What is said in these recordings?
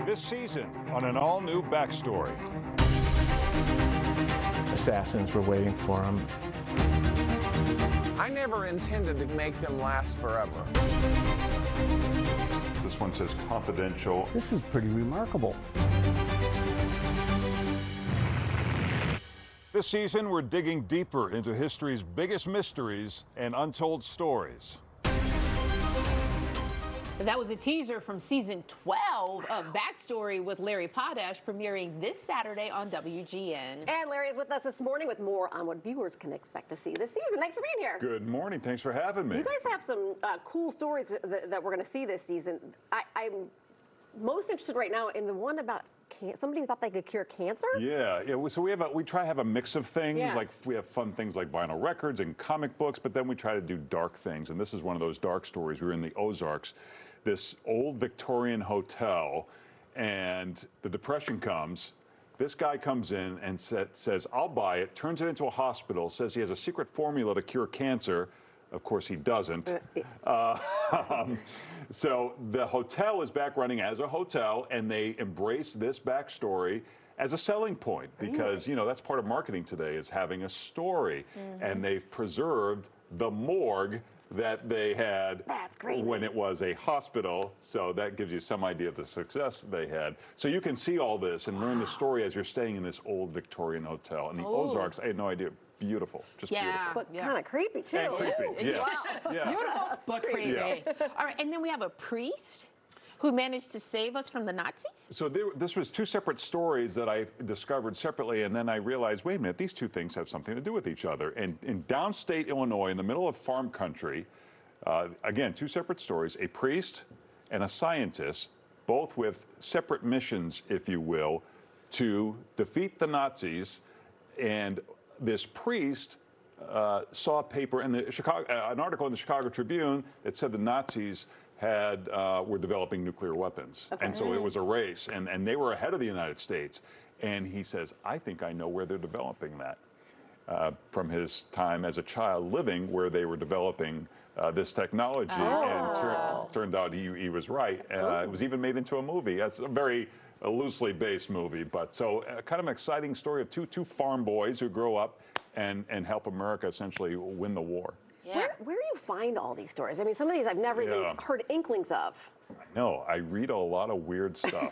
This season on an all-new backstory. Assassins were waiting for him. I never intended to make them last forever. This one says confidential. This is pretty remarkable. This season, we're digging deeper into history's biggest mysteries and untold stories. That was a teaser from season 12 of Backstory with Larry Potash, premiering this Saturday on WGN. And Larry is with us this morning with more on what viewers can expect to see this season. Thanks for being here. Good morning. Thanks for having me. You guys have some cool stories that we're going to see this season. I'm most interested right now in the one about somebody who thought they could cure cancer. Yeah. So we try to have a mix of things. Yeah. Like we have fun things like vinyl records and comic books, but then we try to do dark things. And this is one of those dark stories. We were in the Ozarks, this old Victorian hotel, and the Depression comes. This guy comes in and says, I'll buy it, turns it into a hospital, says he has a secret formula to cure cancer. Of course, he doesn't. So the hotel is back running as a hotel, and they embrace this backstory as a selling point because, you know, that's part of marketing today is having a story. And they've preserved the morgue that they had when it was a hospital. So that gives you some idea of the success they had. So you can see all this and learn the story as you're staying in this old Victorian hotel. And the Ozarks, I had no idea. Beautiful, just beautiful. But kind of creepy, too. And creepy, yes. Yeah. Beautiful, but creepy. Yeah. All right, and then we have a priest who managed to save us from the Nazis? So this was two separate stories that I discovered separately, and then I realized, wait a minute, these two things have something to do with each other. And in downstate Illinois, in the middle of farm country, again, two separate stories, a priest and a scientist, both with separate missions, if you will, to defeat the Nazis. And this priest saw a paper in the an article in the Chicago Tribune that said the Nazis were developing nuclear weapons. And so it was a race, and they were ahead of the United States. And he says, I think I know where they're developing that. From his time as a child living where they were developing this technology. And turned out he was right. It was even made into a movie. That's a very loosely based movie. But so kind of an exciting story of two farm boys who grow up and help America essentially win the war. Yeah. Where do you find all these stories? I mean, some of these I've never even heard inklings of. No, I read a lot of weird stuff,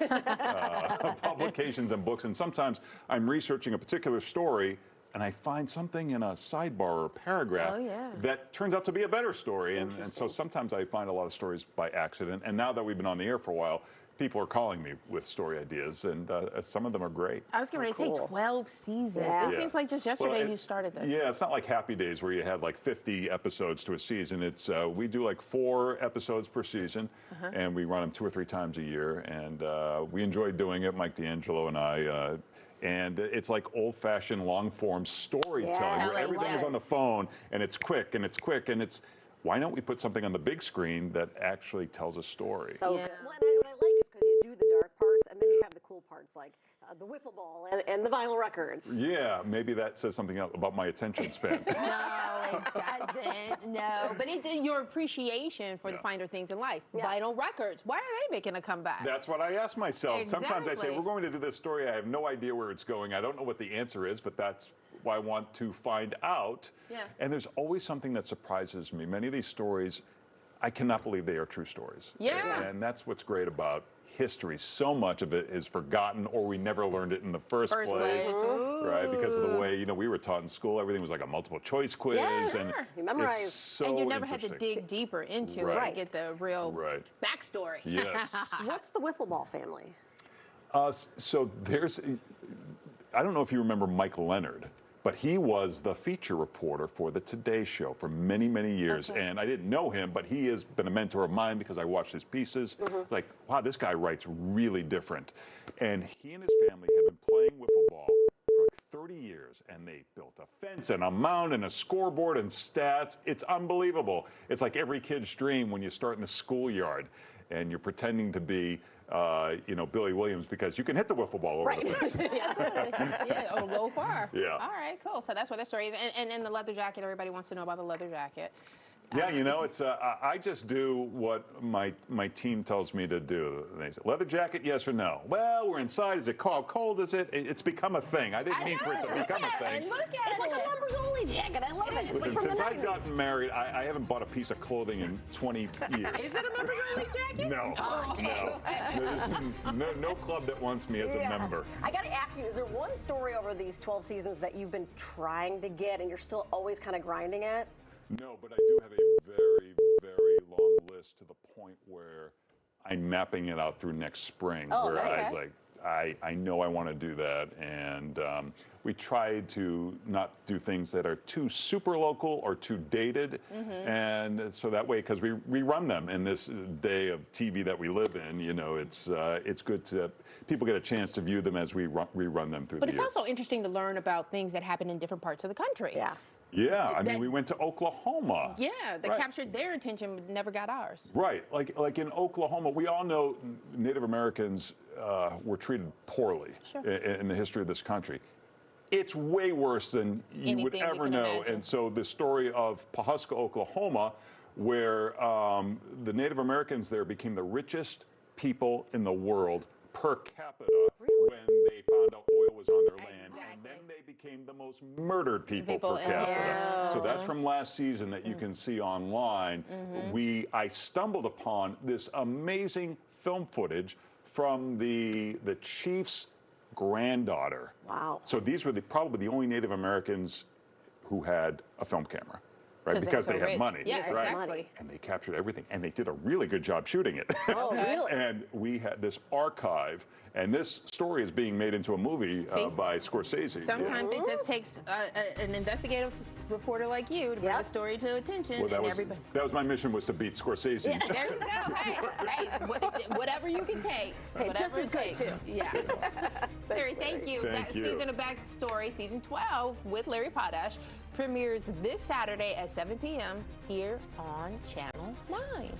publications and books, and sometimes I'm researching a particular story and I find something in a sidebar or paragraph that turns out to be a better story. And so sometimes I find a lot of stories by accident. And now that we've been on the air for a while, people are calling me with story ideas, and some of them are great. I was going to say 12 seasons. It seems like just yesterday you started this. Yeah, it's not like Happy Days where you had like 50 episodes to a season. It's we do like 4 episodes per season, and we run them 2 or 3 times a year, and we enjoy doing it, Mike D'Angelo and I. And it's like old-fashioned, long-form storytelling where everything is on the phone, and it's quick, and it's quick, and it's why don't we put something on the big screen that actually tells a story? So good. What I like is because you do the dark parts, and then you have the cool parts like the wiffle ball and the vinyl records. Yeah, maybe that says something about my attention span. No, it doesn't. No, but your appreciation for the finer things in life. Vinyl records. Why are they making a comeback? That's what I ask myself. Exactly. Sometimes I say, we're going to do this story. I have no idea where it's going. I don't know what the answer is, but that's why I want to find out. Yeah. And there's always something that surprises me. Many of these stories, I cannot believe they are true stories. Yeah. And that's what's great about history. So much of it is forgotten, or we never learned it in the first place. Right? Because of the way, you know, we were taught in school, everything was like a multiple choice quiz. And you memorize. It's so and you never had to dig deeper into it to get the real backstory. Yes. What's the wiffle ball family? So there's, I don't know if you remember Mike Leonard, but he was the feature reporter for the Today Show for many, many years. And I didn't know him, but he has been a mentor of mine because I watched his pieces. It's like, wow, this guy writes really different. And he and his family have been playing wiffle ball for like 30 years. And they built a fence and a mound and a scoreboard and stats. It's unbelievable. It's like every kid's dream when you start in the schoolyard and you're pretending to be you know, Billy Williams because you can hit the wiffle ball over the fence. Or go far. Yeah. All right, cool. So that's what the story is. And the leather jacket, everybody wants to know about the leather jacket. Yeah, you know, it's I just do what my team tells me to do. They say, leather jacket, yes or no? Well, we're inside. Is it cold? How cold is it? It's become a thing. I didn't mean for it to become a thing. Look at It's like a members only jacket. I love it. It's Listen, like from since the I've 90s. gotten married, I haven't bought a piece of clothing in 20 years. Is it a members only jacket? No, no club that wants me as a member. I got to ask you, is there one story over these 12 seasons that you've been trying to get and you're still always kind of grinding at? No, but I do have a very, very long list to the point where I'm mapping it out through next spring. Oh, where nice. I know I want to do that, and we try to not do things that are too super local or too dated, and so that way, because we run them in this day of TV that we live in, you know, it's good to people get a chance to view them as we rerun them through But the it's year. also interesting to learn about things that happen in different parts of the country. Yeah. Yeah, I mean, we went to Oklahoma. Yeah, that Right. captured their attention but never got ours. Right, like in Oklahoma, we all know Native Americans were treated poorly Sure. in the history of this country. It's way worse than you would Anything we ever can know. imagine. And so the story of Pawhuska, Oklahoma, where the Native Americans there became the richest people in the world per capita when they found out oil was on their land. And then they became the most murdered people per in- capita. yeah. So that's from last season that you can see online. I stumbled upon this amazing film footage from the chief's granddaughter. Wow. So these were probably the only Native Americans who had a film camera, right? 'Cause Because they they were had rich. money, Yeah, right? exactly. And they captured everything, and they did a really good job shooting it. Oh, really? And we had this archive, and this story is being made into a movie See? by Scorsese. Sometimes it just takes an investigative reporter like you to bring Yep. a story to attention, Well, that and was everybody. that was my mission, was to beat Scorsese. There you go. Hey, whatever you can take. Hey, whatever just as it good, takes. too. Yeah. Larry, thank you. Thank That you. season of Backstory, season 12 with Larry Potash, premieres this Saturday at 7 p.m. here on Channel 9.